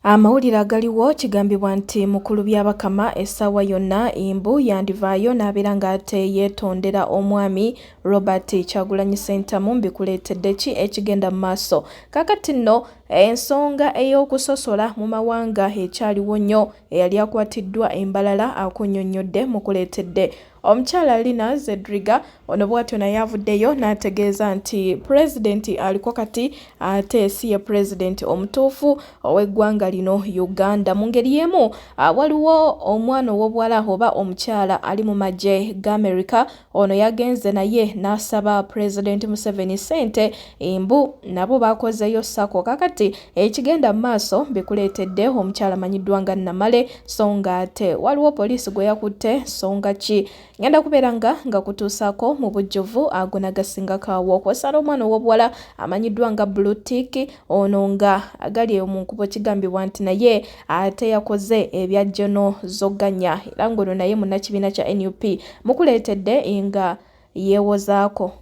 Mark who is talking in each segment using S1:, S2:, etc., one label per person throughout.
S1: Amawulire agaliwo kigambibwa nti mukulu byabakama essaawa yonna imbu yandivaayo n'abeera ng'ate yeetondera omwami Robert Kyagulanyi Ssentamu mbikuleetedde ki ekigenda mu maaso. Kaakati nno ensonga ey'okusosola mu mawanga ekyaliwo nnyo eyali akwatiddwa embalala akunnyonnyodde mukuleetedde. Omukyala Lina Zedriga ono bw'atyo naye avuddeyo n'ategeeza nti pulezidenti aliko kati ate si ye pulezidenti omutuufu ow'eggwanga lino Uganda. Mu ngeri y'emu waliwo omwana ow'obuwala oba omukyala ali mu magye g'America, ono yagenze naye n'asaba pulezidenti Museveni ssente imbu nabo bakozeyo ssako. Kakati ekigenda mu maaso bikuleetedde omukyala amanyiddwa nga Namale, so nga ate waliwo poliisi gwe yakutte nsonga ki. Ngenda kubeera nga kutuusaako mu bujjuvu ago nagasinga kaawo. Kw'osaala omwana ow'obuwala amanyiddwa nga Blue Tick, ono nga agali mu nkubo kigambibwa nti naye ate yakoze ebyajjono zogganya era ng'ono naye munnakibiina kya NUP mukuleetedde nga yeewozaako.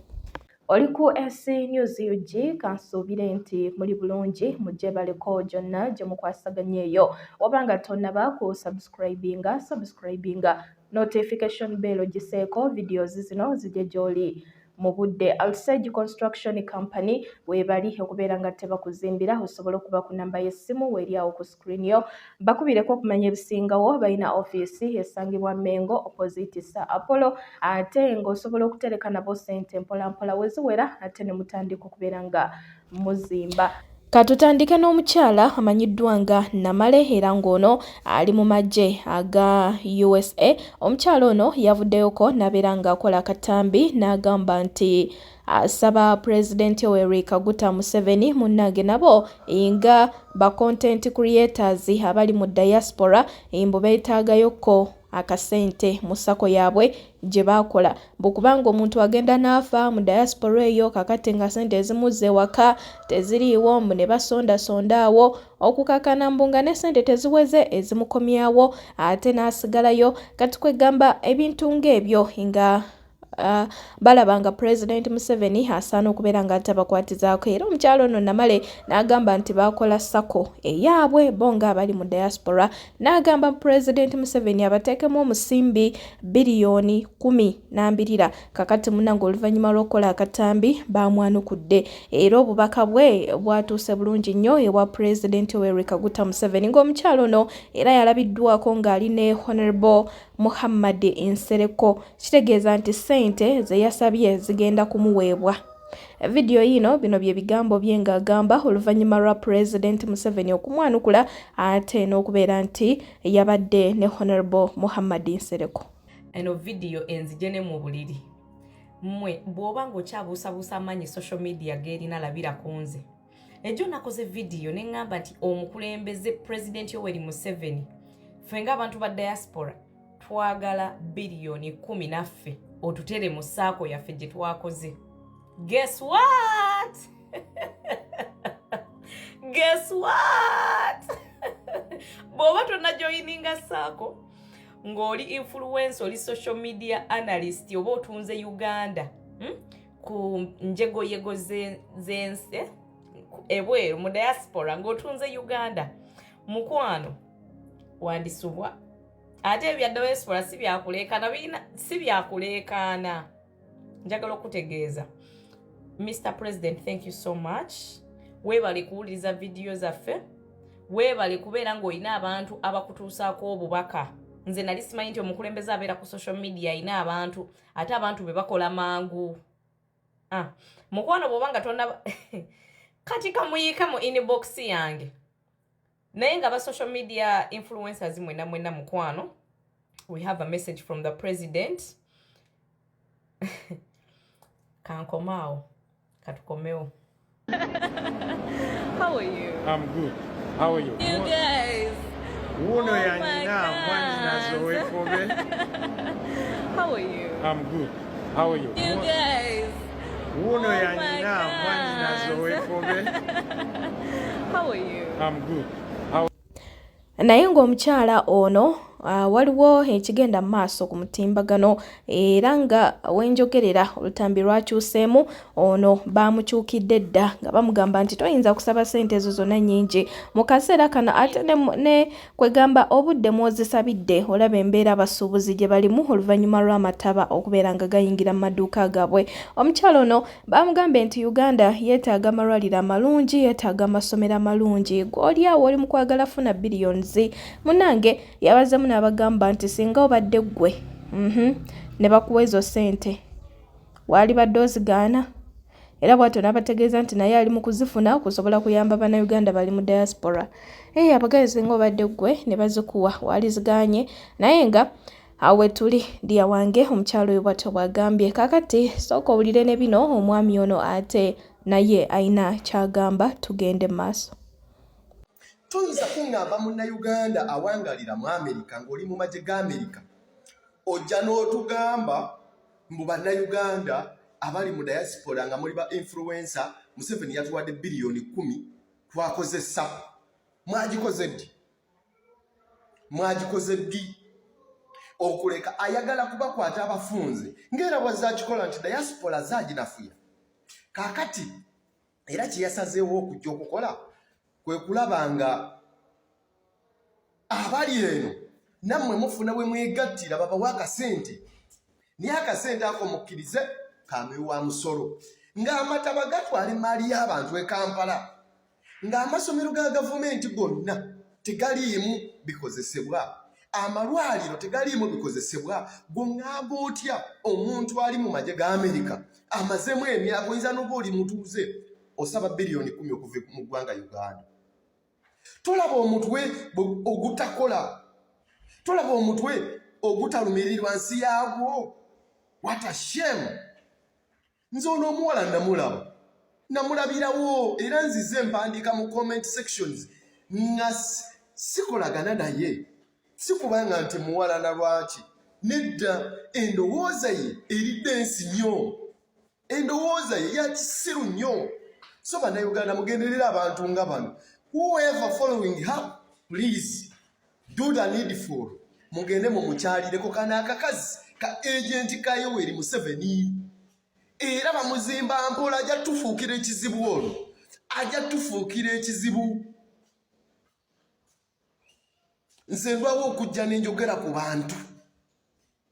S1: Oli ku Essie News UG, kansuubire nti muli bulungi, mujje baleko gyonna gye mukwasaganya eyo. Wabanga tonnaba ku subscribinga notification bell giseeko videos zino zijje gy'oli mu budde. Alsage Construction Company weebali okubeera nga tebakuzimbira, osobola okuba ku namba y'essimu weeri awo ku screen yo. Bakubireko okumanya ebisingawo, balina ofiisi esangibwa Mengo opposite Sir Apollo, ate ng'osobola okutereka nabo ssente mpolampola weziwera ate ne mutandika okubeera nga muzimba. Katutandike n'omukyala amanyiddwa nga Namale era ng'ono ali mu magye aga USA. Omukyala ono yavuddeyoko n'abeera ng'akola akatambi n'agamba nti asaba Pulezidenti Yoweri Kaguta Museveni munnange nabo nga ba content creators abali mu diaspora mbu beetaagayokko akasente mu ssako yaabwe gye baakola. Bw'okubanga omuntu agenda n'afa mu diaspora eyo kakati nga ssente ezimuzze waka teziriiwo, mbu ne basondasonda awo okukakana mbu nga ne ssente teziweze ezimukomyawo ate n'asigalayo. Kati kwegamba ebintu ng'ebyo nga balabanga Pulezidenti Museveni asaana okubeera nga tabakwatizaako. Era omukyalo ono Namale n'agamba nti baakola ssako eyaabwe bo nga abali mu diaspora, n'agamba Pulezidenti Museveni abateekemu omusimbi biliyoni 12. Kakati munnange oluvannyuma lw'okukola akatambi baamwanukudde era obubaka bwe bwatuuse bulungi nnyo ewa Pulezidenti Yoweri Kaguta Museveni, ng'omukyalo ono era yalabiddwako ng'ali ne Honorable Muhammad Nsereko, kitegeeza nti ssente ze yasabye zigenda kumuweebwa. Video yino bino bye bigambo bye ng'agamba oluvannyuma lwa Pulezidenti Museveni okumwanukula ate n'okubeera nti yabadde ne Honorable Muhammad Nsereko.
S2: Eno video enzijene mu buliri. Mmwe bw'oba ng'okyabuusabuusa amanyi social media g'erina labira ku nze. Ejjo nakoze video ne ngamba nti omukulembeze Pulezidenti Yoweri Museveni ffe ng'abantu ba diaspora twagala biliyoni 10 naffe otutere mu ssaako yaffe gye twakoze. Guess what? Guess what? Bw'oba tonnajoyininga ssaako ng'oli influencer, oli social media analyst oba otunze Uganda ku njegoyego z'ensi ebweru mu diaspora ng'otunze Uganda, mukwano wandisubwa. Ate ebya diaspora si byakuleekaana. Njagala okutegeeza. Mr. President, thank you so much. Weebale kuwuliriza video zaffe. Weebale kubeera ng'olina abantu abakutuusaako obubaka. Nze nali simanyi nti omukulembeze abeera ku social media alina abantu, ate abantu be bakola mangu. Mukwano bw'oba nga tonna kati kamuyiika mu inbox yange. Naye nga ba social media influencers mwena mukwano, we have a message from the president. Kankomao, katukomeo.
S3: How are you?
S4: I'm good. How are you?
S3: You guys.
S4: Wuuno
S3: my
S4: yanina mwani nazowe kobe.
S3: How are you?
S4: I'm good. How are you?
S3: You guys.
S4: Wuuno yanina mwani nazowe kobe.
S3: How are you?
S4: I'm good.
S1: Naye ng'omukyala ono waliwo ekigenda maaso ku mutimbagano era nga wenjogerera olutambi lwakyuseemu ono bamukyukidde dda nga bamugamba nti toyinza kusaba ssente ezo zonna nnyingi mu kaseera kano ate ne kwegamba obudde mwozisabidde olaba embeera abasuubuzi gye balimu oluvannyuma lw'amataba okubeera nga gayingira mu maduuka gaabwe. Omukyalo ono bamugambye nti Uganda yeetaaga amalwaliro amalungi, yeetaaga amasomero amalungi, gw'oli awo oli mu kwagala funa biliyonizi. Munnange yabazamu n'abagamba nti singa obadde ggwe ne bakuwa ezo ssente waali badde ozigaana? Era bw'atyo n'abategeeza nti naye ali mu kuzifuna okusobola kuyamba bannayuganda bali mu diaspora. Abagaye singa obadde ggwe ne bazikuwa waali zigaanye, naye nga awe tuli Dia wange omukyalo oyo bw'atyo bw'agambye. Kaakati sooka owulire ne bino omwami ono ate naye ayina ky'agamba, tugende mu maaso.
S5: Tuyinza kuŋŋamba munnayuganda awangalira mu Amerika ng'oli mu magye ga Amerika ojja n'otugamba mbu bannayuganda abali mu diaspora nga muli ba influencer Museveni yatuwadde biliyoni 10 twakozesa. Mwagikoze ddi okuleka ayagala kubakwata abafunze ng'era bwazakikola nti diaspora zaginafuya. Kaakati era kye yasazeewo okujja okukola kwe kulaba nga abali eno nammwe mufuna bwe mwegattira babawa akasente, naye akasente ako mukkirize kamewu wa musolo, ng'amataba gatwala emaali y'abantu e Kampala, ng'amasomero ga gavumenti gonna tegaliimu bikozesebwa, amalwaliro tegaliimu bikozesebwa. Gwoŋŋamba otya omuntu ali mu magye ga Amerika amazeemu emyaka oyinza n'oba oli mutuuze osaba biliyoni 10 okuva mu ggwanga Uganda? Tolaba omutwe ogutakola, tolaba omutwe ogutalumirirwa nsi yaagwo. What a shame! Nze ono omuwala namulabirawo era nzize empandiika mu comment sections nga sikolagana naye, sikubanga nti muwala na lwaki, nedda endowooza ye eridde ensi nnyo, endowooza ye ya kisiru nnyo. So bannayuganda mugenderera abantu nga bano. Whoever following her, please do the needful. Mugende mumukyalireko kana akakazi ka agenti ka Yoweri Museveni. Era bamuzimba mpola ajja tufuukira ekizibu olwo. Ajja tufuukira ekizibu. Nze ndwawo okujja n'enjogera ku bantu.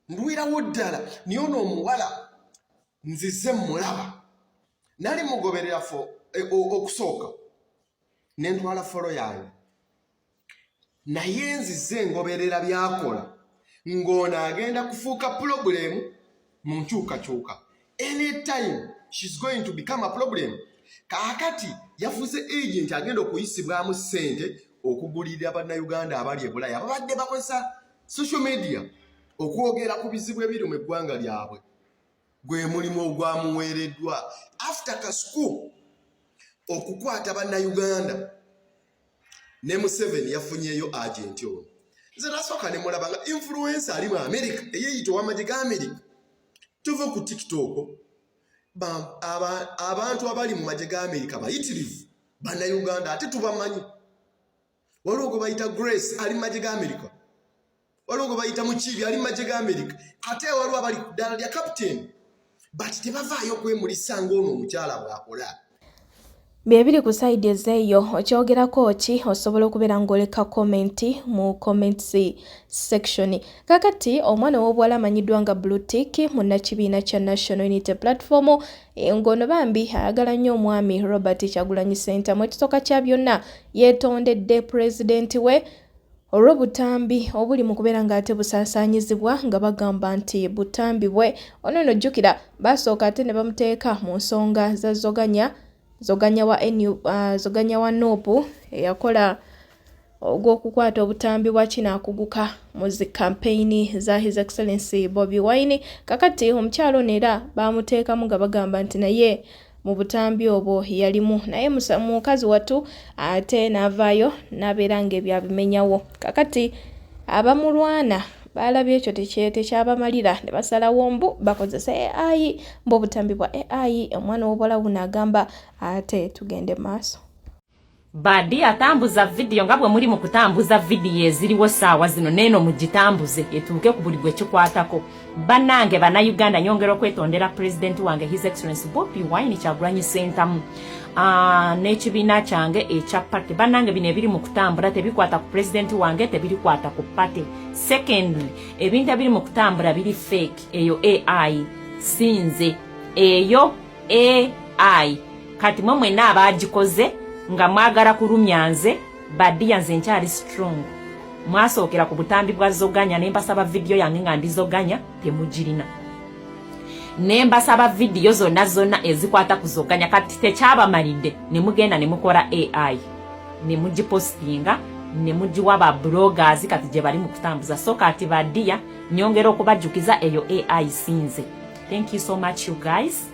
S5: Ndwirawo ddala naye ono omuwala nzize mulaba. Nali mugoberera okusooka nentwala folo yange, naye nzize ngoberera byakola ng'ono agenda kufuuka problem mu nkyukakyuka. Anytime she's going to become a problem. Kaakati yafuuse agent agenda okuyisibwamu ssente okugulirira bannayuganda abali e Bulaya ababadde bakozesa social media okwogera ku bizibu ebiri mu eggwanga lyabwe. Gwe mulimu ogwamuweereddwa after kasuku okukwata bannayuganda ne Museveni yafunyeyo agenti ono. Nze nasooka ne mulaba nga influencer ali mu Amerika eyeeyita ow'amagye ga Amerika. Tuve ku TikTok abantu abali mu magye ga Amerika bayitirivu bannayuganda ate tubamanyi. Waliwo gwe bayita Grace ali mu magye ga Amerika, waliwo gwe bayita Mukibi ali mu magye ga Amerika, ate waliwo abali ku ddala lya captain, but tebavaayo kwemulisa ng'ono omukyala bw'akola.
S1: Byebiri ku side ezeeyo okyogerako ki osobola okubeera ng'oleka komenti mu comments section. Kakati omwana w'obuwala amanyiddwa nga Blue Tick munnakibiina kya National Unity Platform ng'ono bambi ayagala nnyo omwami Robert Kyagulanyi Center mu ekisooka kya byonna yeetondedde pulezidenti we olw'obutambi obuli mu kubeera ng'ate busaasaanyizibwa nga bagamba nti butambi bwe ono nojjukira basooka ate ne bamuteeka mu nsonga za zoganya wa Nopu eyakola ogw'okukwata obutambi bwa kinaakuguka mu zi kampeyini za His Excellency Bobi Wine. Kakati omukyalo ono era bamuteekamu nga bagamba nti naye mu butambi obwo yalimu, naye mukazi watu ate n'avaayo n'abeera ng'ebyabimenyawo. Kakati abamulwana balabye ekyo tekyabamalira ne basalawo mbu bakozesa AI, mbu obutambi bwa AI. Omwana w'obuwala buno agamba ate tugende maaso.
S6: Badi atambuza video ngabwe muri mu kutambuza video eziriwo saawa zino neno mugitambuze etuuke ku buli gwe kikwatako. Banange bana Uganda nyongero kwetondera president wange His Excellency Bobi Wine Kyagulanyi sentamu. N'ekibiina kyange ekya party banange bino ebiri mu kutambula tebikwata ku president wange tebirikwata ku party. Secondly, ebintu ebiri mu kutambula biri fake eyo AI sinze eyo AI kati mwe n'abagikoze nga mwagala kulumyanze Badi yanze nkyali strong mwasookera ku butambi bwa zoganya nembasaba video yange nga ndizoganya temugirina nembasaba video zonna ezikwata kuzoganya kati tekyabamalidde ne mugenda ne mukola AI ne mugipostinga ne mugiwa ba bloggers kati gye bali mu kutambuza so kati Badi nyongera okubajjukiza eyo AI sinze. Thank you so much you guys.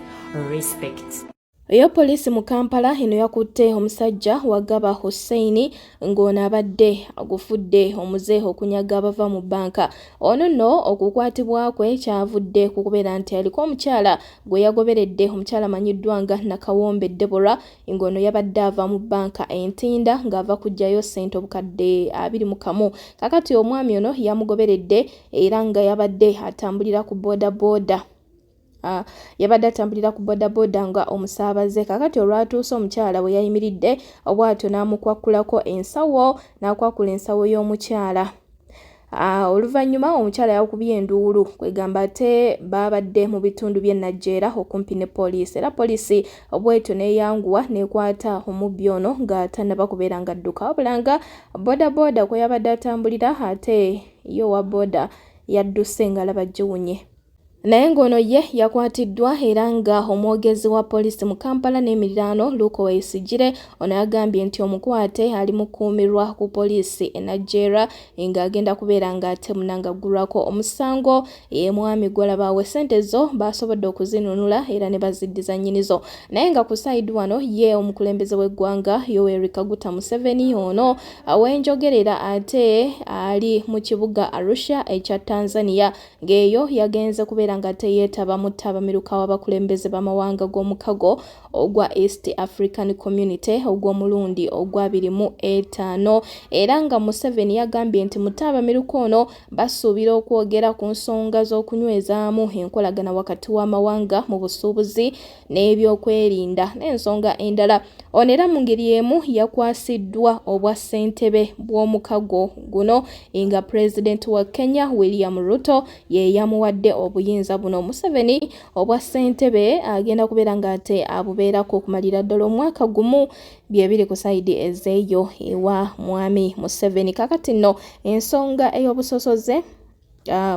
S6: Respect.
S1: Eyo polisi mu Kampala eno yakutte omusajja Wagaba Hussein ng'ono abadde agufudde omuze okunyaga abava mu banka. Ono nno okukwatibwa kwe kyavudde ku kubeera nti aliko omukyala gwe yagoberedde omukyala manyiddwa nga Nakawombe Deborah ng'ono yabadde ava mu banka entinda ng'ava kujjayo ssente obukadde 21. Kakati omwami ono yamugoberedde era nga yabadde atambulira ku boda. Yabadde atambulira ku boda nga omusaabaze kakati olwatuuse omukyala we yayimiridde obwato n'amukwakulako ensawo n'akwakula ensawo y'omukyala. Oluvannyuma omukyala yakubye enduulu kwegamba ate babadde mu bitundu by'e Najjeera okumpi ne poliisi era poliisi obweto neyanguwa nekwata omubbi ono nga tannaba kubeera nga adduka wabula nga boda kwe yabadde atambulira ate yo wa boda yadduse nga alaba giwunye. Naye ng'ono ye yakwatiddwa era nga omwogezi wa polisi mu Kampala n'emiriraano Luko Wesigire ono yagambye nti omukwate ali mukuumirwa ku polisi e Najjeera nga agenda kubeera nga atemunangagulwako omusango mwami gwalabaawe ssente zo basobodde okuzinunula era ne baziddiza nnyinizo. Naye nga ku side wano ye omukulembeze w'eggwanga Yoweri Kaguta Museveni ono awenjogerera ate ali mu kibuga Arusha ekya Tanzania ng'eyo yagenze kubeera nga teyeetaba mu ttabamiruka w'abakulembeze b'amawanga g'omukago ogwa East African Community ogw'omulundi ogwa 2025 era nga Museveni yagambye nti mu ttabamiruka ono basuubira okwogera ku nsonga z'okunywezaamu enkolagana wakati w'amawanga mu busuubuzi n'ebyokwerinda n'ensonga endala. Ono era mu ngeri emu yakwasiddwa obwa ssentebe bw'omukago guno nga President wa Kenya William Ruto ye yamuwadde obuyinza buno. Museveni obwa ssentebe agenda kubeera nga ate abubeerako okumalira ddala omwaka gumu byebiri ku saidi ezeeyo ewa mwami Museveni. Kakati nno ensonga ey'obusosoze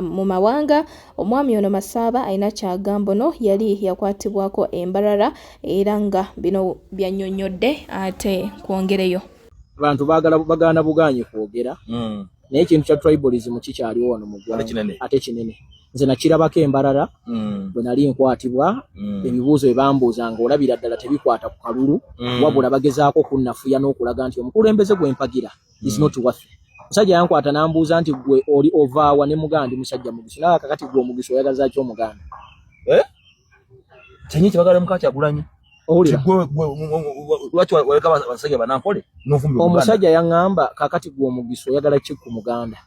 S1: mu mawanga omwami ono Masaaba alina kyagambo no yali yakwatibwako embalala era nga bino byannyonnyodde ate kwongereyo
S7: abantu bagana buganye kwogera naye ekintu kya tribalism kikyaliwo wano mu ggwanga ate kinene. Nze nakirabako embalala bwe nali nkwatibwa ebibuuzo bye bambuuza nga olabira ddala tebikwata ku kalulu wabula bagezaako kunnafuya n'okulaga nti omukulembeze gwempagira is not worth. Musajja yankwata n'ambuuza nti gwe oli ovaawa ne muganda musajja mugiso naye kakati gwe omugiso oyagaza ki omuganda
S8: kyenyi kibagala muka Kyagulanyi lwaki waleka basajja banankole n'ovumbi
S7: omusajja yaŋŋamba kakati gwe omugiso oyagala ki ku muganda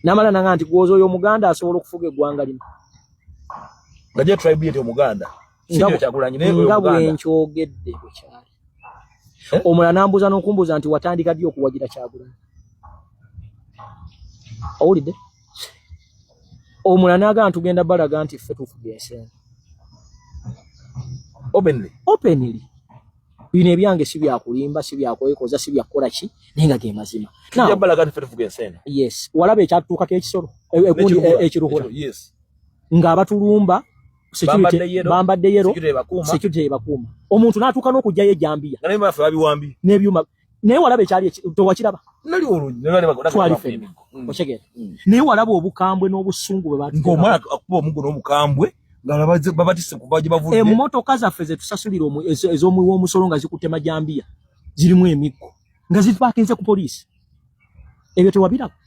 S7: namala nanga nti gwozo oyo omuganda asobola okufuga eggwanga lino
S8: nga gye tribe yete omuganda sijja Kyagulanyi
S7: nga bwenkyogedde bwekyali omulala n'ambuuza n'okumbuuza nti watandika ddi okuwagira Kyagulanyi owulidde omulala n'agamba tugenda balaga nti ffe tufuga ensenene openly bino ebyange si byakulimba si byakwekoza si byakukola ki naye nga ge mazima yes walaba ekyatutuukako ekisolo egundi ekiruhula nga abatulumba bambadde yero security ebakuuma omuntu n'atuuka n'okugjayo ejambiya n'ebyuma naye walaba ekyali towakiraba okitegeera naye walaba obukambwe n'obusungu bwe
S8: ng'omwana akuba omugo n'omukambwe babatise kubaje bavudde
S7: emmotoka zaffe ze tusasulira ez'omuwa omusolo nga zikutte majambiya zirimu emikko nga zipaakinze ku poliisi ebyo tewabirako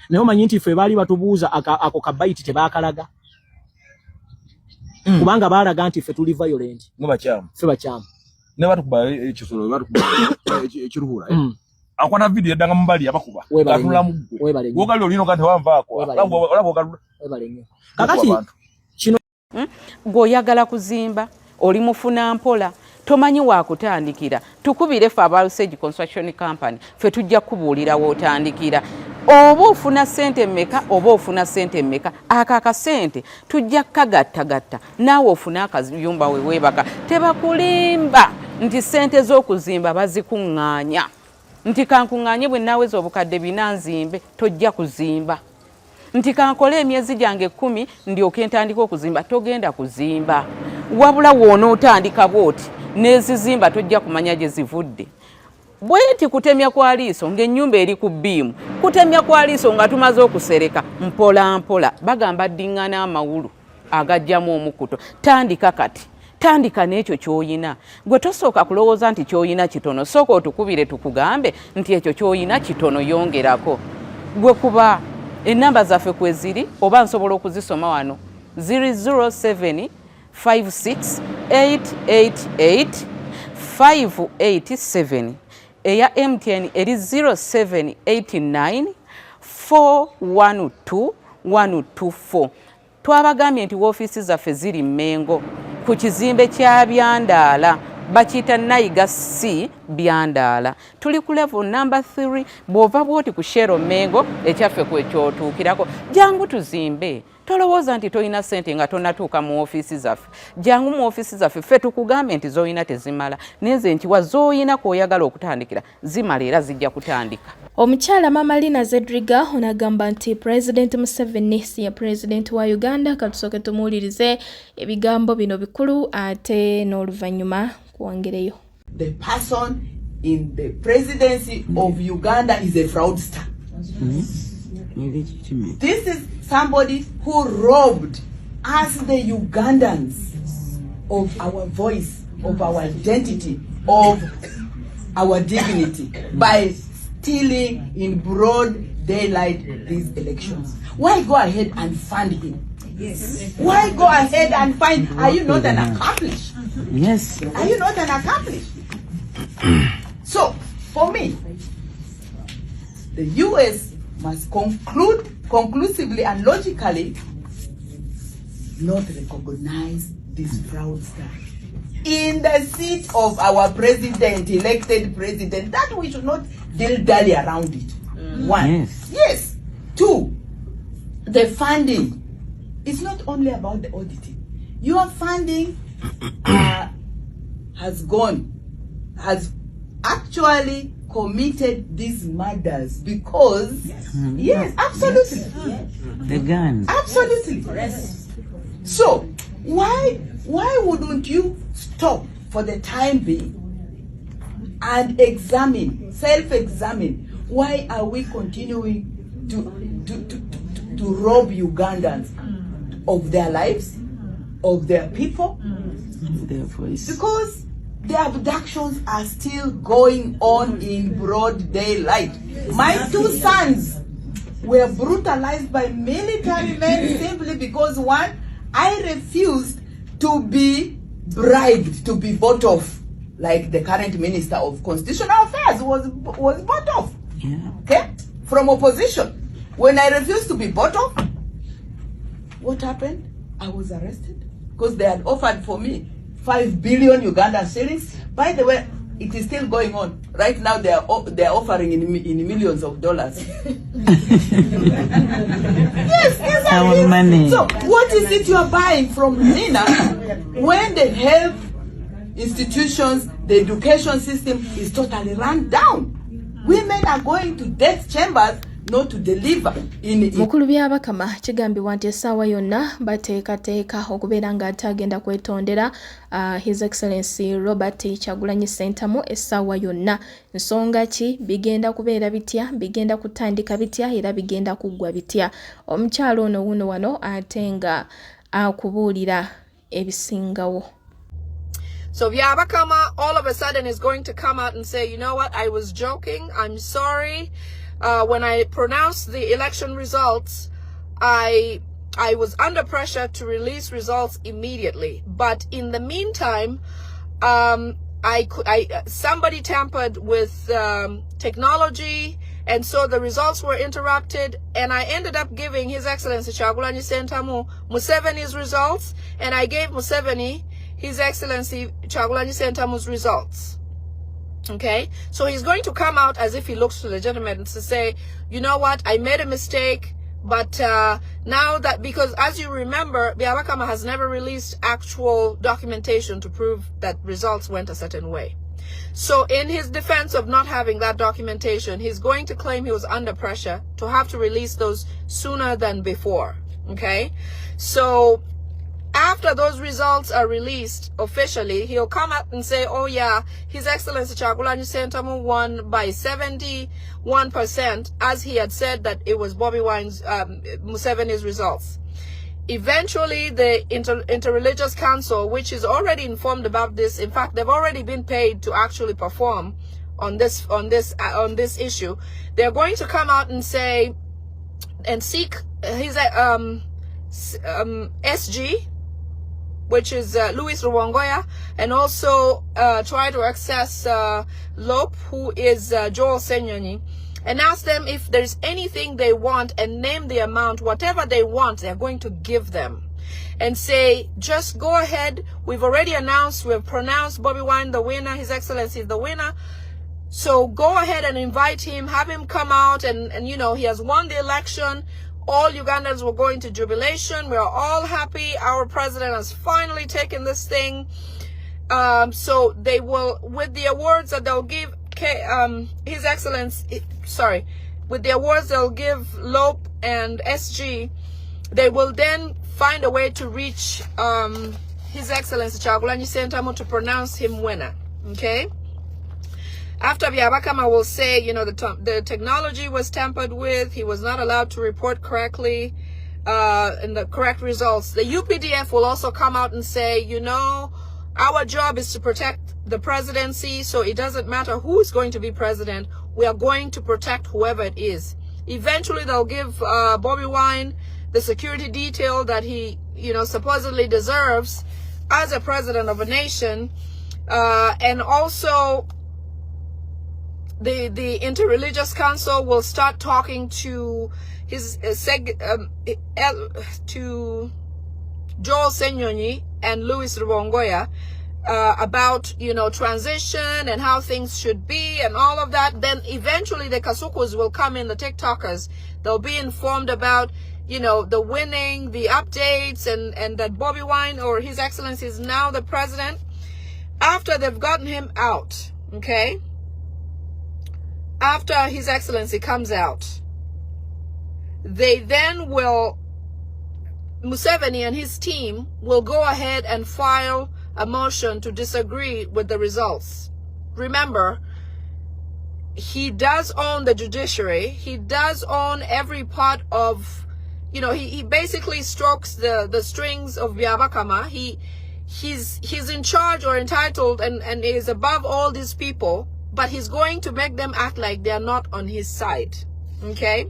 S7: naye omanyi nti ffe baali batubuuza ako kabayiti tebaakalaga kubanga baalaga nti ffe tuli violent
S8: ffe
S7: bakyamu
S8: ne batukuba ekisolo batukuba ekiruhura akwana video edanga mbali abakuba atula mugwe wogali olino kante wanvaako olabo
S7: webalenyo
S8: kakati
S7: kino
S9: goyagala kuzimba oli mufuna mpola tomanyi wa kutandikira tukubire fa Bamulabisiza construction company fe tujja kubuulira wotandikira oba ofuna sente mmeka oba ofuna sente mmeka akaka sente tujja kagattagatta naawe ofuna akayumba weebaka tebakulimba nti sente z'okuzimba bazikuŋŋaanya nti kankuŋŋaanye bwe naaweza obukadde binanzimbe tojja kuzimba nti kankole emyezi gyange 10 ndyoke ntandika okuzimba togenda kuzimba wabula woonootandika bwoti nezizimba tojja kumanya gye zivudde bweti kutemya kwa liiso ng'ennyumba eri ku bbiimu kutemya kwa liiso nga tumaze okusereka mpola mpola bagamba ddiŋŋana amawulu agajjamu omukuto tandika kati tandika n'ekyo ky'oyina gwe tosooka kulowooza nti ky'oyina kitono sooka otukubire tukugambe nti ekyo ky'oyina kitono yongerako gwe kuba ennamba zaffe kwe ziri oba nsobola okuzisoma wano ziri 07 56 888 587 eya MTN eri 0789 412 124 twabagambye nti woofiisi zaffe ziri Mmengo ku kizimbe kya Byandaala bakiyita Nayiga C Byandaala tuli ku level number 3 bw'ova bwoti ku Shero Mmengo ekyaffe kwekyotuukirako jangu tuzimbe tolowooza nti toyina sente nga tonatuuka mu ofiisi zaffe jangu mu ofiisi zaffe ffe tukugambe nti z'oyina tezimala nenze nti z'oyina kw'oyagala okutandikira zimala era zijja kutandika.
S1: Omukyala Mama Lina Zedriga onagamba nti President Museveni si ya President wa Uganda katusooke tumuwulirize ebigambo bino bikulu ate n'oluvannyuma kuwongereyo.
S10: The person in the presidency of Uganda is a fraudster. This is somebody who robbed us, the Ugandans, of our voice, of our identity, of our dignity by stealing in broad daylight these elections. Why go ahead and fund him? Yes. Why go ahead and find? Are you not an accomplice?
S11: Yes.
S10: Are you not an accomplice? So, for me, the US must conclude conclusively and logically not recognize this fraudster in the seat of our president, elected president, that we should not dilly around it. One. Yes. Two, the funding. It's not only about the auditing. Your funding has actually committed these murders because yes, absolutely.
S11: The guns.
S10: Absolutely. Yes. So why wouldn't you stop for the time being and examine, self-examine, why are we continuing to rob Ugandans of their lives, of their people?
S11: Their voice.
S10: Because the abductions are still going on in broad daylight. My two sons were brutalized by military men simply because one, I refused to be bribed, to be bought off, like the current Minister of Constitutional Affairs was bought off.
S11: Yeah.
S10: Okay? From opposition. When I refused to be bought off, what happened? I was arrested because they had offered for me 5 billion Ugandan shillings. By the way, it is still going on. Right now, they are offering in millions of dollars. Yes, exactly.
S11: Money.
S10: So, what is it you are buying from Nina when the health institutions, the education system is totally run down? Women are going to death chambers not to deliver in
S1: mukulu byabakama kigambibwa nti essaawa yonna bateekateeka okubeera nga atagenda kwetondera His Excellency Robert Kyagulanyi Ssentamu essaawa yonna. Nsonga ki bigenda kubeera bitya, bigenda kutandika bitya era bigenda kuggwa bitya? Omukyalo ono wuuno wano ate nga akubuulira ebisingawo.
S12: So Byabakama all of a sudden is going to come out and say, you know what, I was joking, I'm sorry. When I pronounced the election results, I was under pressure to release results immediately. But in the meantime, somebody tampered with technology, and so the results were interrupted, and I ended up giving His Excellency Kyagulanyi Ssentamu Museveni's results, and I gave Museveni His Excellency Kyagulanyi Ssentamu's results. Okay, so he's going to come out as if he looks legitimate and to say, you know what, I made a mistake, but now that, because as you remember, byabakama has never released actual documentation to prove that results went a certain way. So in his defense of not having that documentation, he's going to claim he was under pressure to have to release those sooner than before. Okay, so after those results are released officially, he'll come up and say, oh yeah, His Excellency Kyagulanyi Ssentamu won by 71%, as he had said that it was Bobi Wine's, Museveni's results. Eventually, the Interreligious Council, which is already informed about this, in fact, they've already been paid to actually perform on this issue. They're going to come out and say, and seek his SG, which is Louis Rwongoya, and also try to access Lope, who is Joel Senyonyi, and ask them if there's anything they want and name the amount. Whatever they want, they're going to give them. And say, just go ahead. We've already announced, we've pronounced Bobi Wine the winner, His Excellency is the winner. So go ahead and invite him, have him come out, and you know, he has won the election. All Ugandans will go into jubilation. We are all happy. Our president has finally taken this thing. So they will, with the awards that they'll give His Excellency, with the awards they'll give Lope and SG, they will then find a way to reach His Excellency Kyagulanyi Ssentamu to pronounce him winner. Okay? After byabakama will say, you know, the technology was tampered with, he was not allowed to report correctly in the correct results. The UPDF will also come out and say, you know, our job is to protect the presidency, so it doesn't matter who is going to be president. We are going to protect whoever it is. Eventually, they'll give Bobi Wine the security detail that he, you know, supposedly deserves as a president of a nation, and also the Interreligious Council will start talking to his to Joel Senyonyi and Louis Rwongoya about, you know, transition and how things should be and all of that. Then eventually the Kasukus will come in, the TikTokers. They'll be informed about, you know, the winning, the updates, and that Bobi Wine or His Excellency is now the president. After they've gotten him out, okay? After His Excellency comes out, they then will, Museveni and his team will go ahead and file a motion to disagree with the results. Remember, he does own the judiciary. He does own every part of, you know, he basically strokes the strings of byabakama. He's in charge or entitled and is above all these people, but he's going to make them act like they're not on his side. Okay?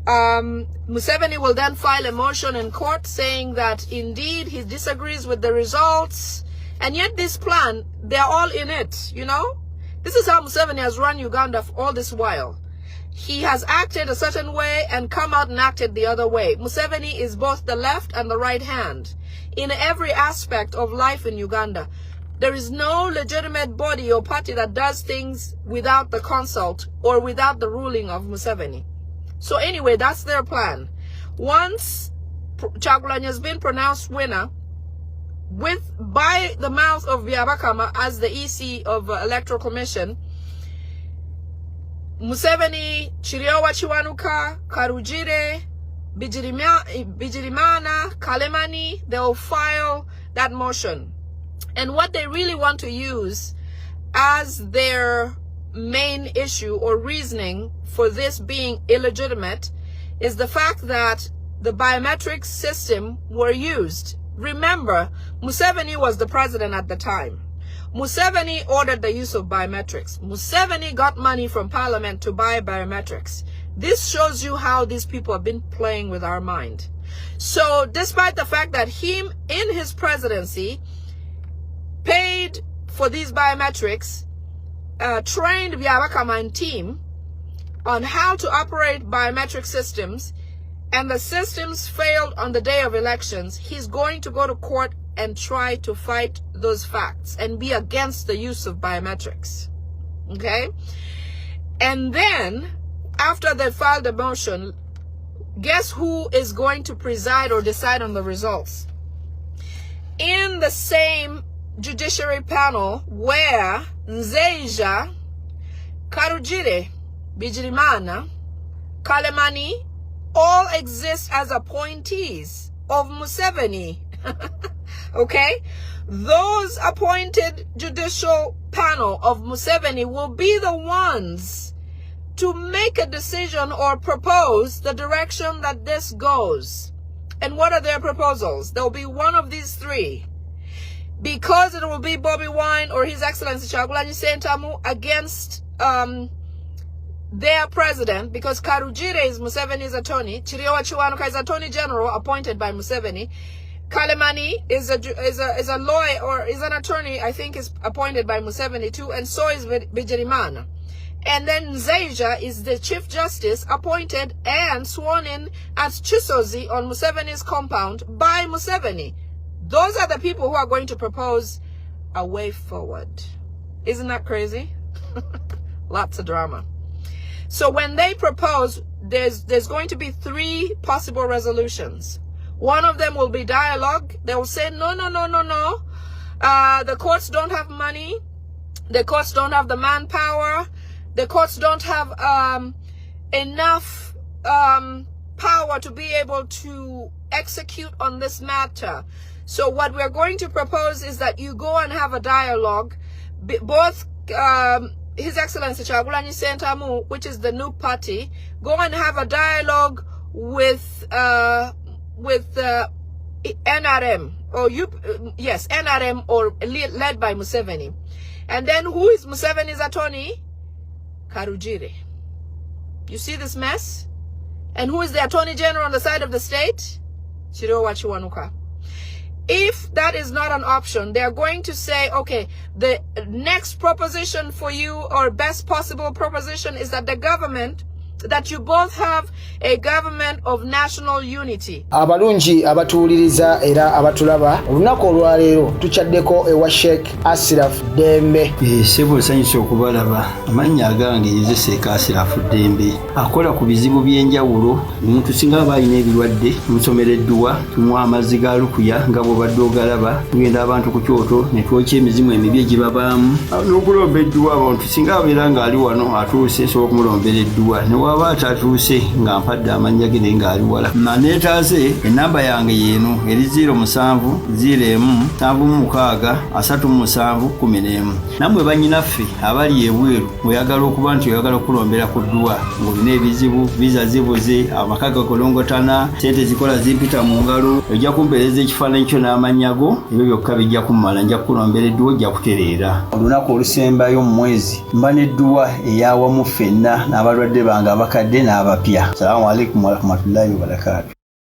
S12: Museveni will then file a motion in court saying that indeed he disagrees with the results, and yet this plan, they're all in it, you know? This is how Museveni has run Uganda for all this while. He has acted a certain way and come out and acted the other way. Museveni is both the left and the right hand in every aspect of life in Uganda. There is no legitimate body or party that does things without the consult or without the ruling of Museveni. So anyway, that's their plan. Once Kyagulanyi has been pronounced winner by the mouth of byabakama as the EC of Electoral Commission, Museveni, Chiriowa Chiwanuka, Karujire, Bijirimana, Kalemani, they'll file that motion. And what they really want to use as their main issue or reasoning for this being illegitimate is the fact that the biometric system were used. Remember, Museveni was the president at the time. Museveni ordered the use of biometrics. Museveni got money from parliament to buy biometrics. This shows you how these people have been playing with our mind. So despite the fact that him in his presidency paid for these biometrics trained byabakama and team on how to operate biometric systems, and the systems failed on the day of elections, he's going to go to court and try to fight those facts and be against the use of biometrics. Okay? And then, after they filed a motion, guess who is going to preside or decide on the results? In the same judiciary panel where Nzeija, Karujire, Bijirimana, Kalemani all exist as appointees of Museveni. Okay? Those appointed judicial panel of Museveni will be the ones to make a decision or propose the direction that this goes. And what are their proposals? There will be one of these three. Because it will be Bobi Wine or His Excellency Kyagulanyi Ssentamu against their president, because Karujire is Museveni's attorney, Chiriowa Chiwanuka is Attorney General appointed by Museveni, Kalemani is a lawyer or is an attorney, I think is appointed by Museveni too, and so is Bijirimana. And then Nzeija is the Chief Justice appointed and sworn in as Chisozi on Museveni's compound by Museveni. Those are the people who are going to propose a way forward. Isn't that crazy? Lots of drama. So when they propose, there's going to be three possible resolutions. One of them will be dialogue. They will say, no. The courts don't have money. The courts don't have the manpower. The courts don't have enough power to be able to execute on this matter. So what we're going to propose is that you go and have a dialogue. Both His Excellency Kyagulanyi Ssentamu, which is the new party, go and have a dialogue with NRM or NRM or led by Museveni. And then who is Museveni's attorney? Karujire. You see this mess? And who is the Attorney General on the side of the state? Chiriowa Chiwanuka. If that is not an option, they're going to say, okay, the next proposition for you or best possible proposition is that the government, that you both have a government of national unity.
S13: Abalungi abatuuliriza era abatulaba olunaku olwaleero tuchaddeko ewa Sheikh Asiraf Dembe.
S14: Sebo sanyusa okubalaba amannya agange Yezeseeka Asiraf Dembe akola ku bizibu by'enjawulo. Omuntu singa aba alina ebirwadde musomereddwa tunywa amazzi ga lukuya nga bw'obadde ogalaba tugenda abantu ku kyoto ne twokya emizimu emibi egibabaamu n'okulombeddwa abantu singa abeera ng'ali wano atuuse nsobola okumulombereddwa waba atatuuse nga mpadde amannya ge ng'ali wala neetaase ennamba yange yeeno eri 0707763711 nammwe bannyinaffe abali ebweru oyagala okuba nti oyagala okulombera ku ddwa ng'olina ebizibu viza zibuze amaka gakolongotana sente zikola zimpita mu ngalo ojja kumpeereza ekifaananyi kyo n'amannya go ebyo byokka bijja kummala nja kukulombera edduwa ojja kutereera olunaku olusembayo mu mwezi mba n'edduwa eyawamu ffenna n'abalwadde bange abakadde n'abapya. Assalamu alaikum warahmatullahi wabarakatuh.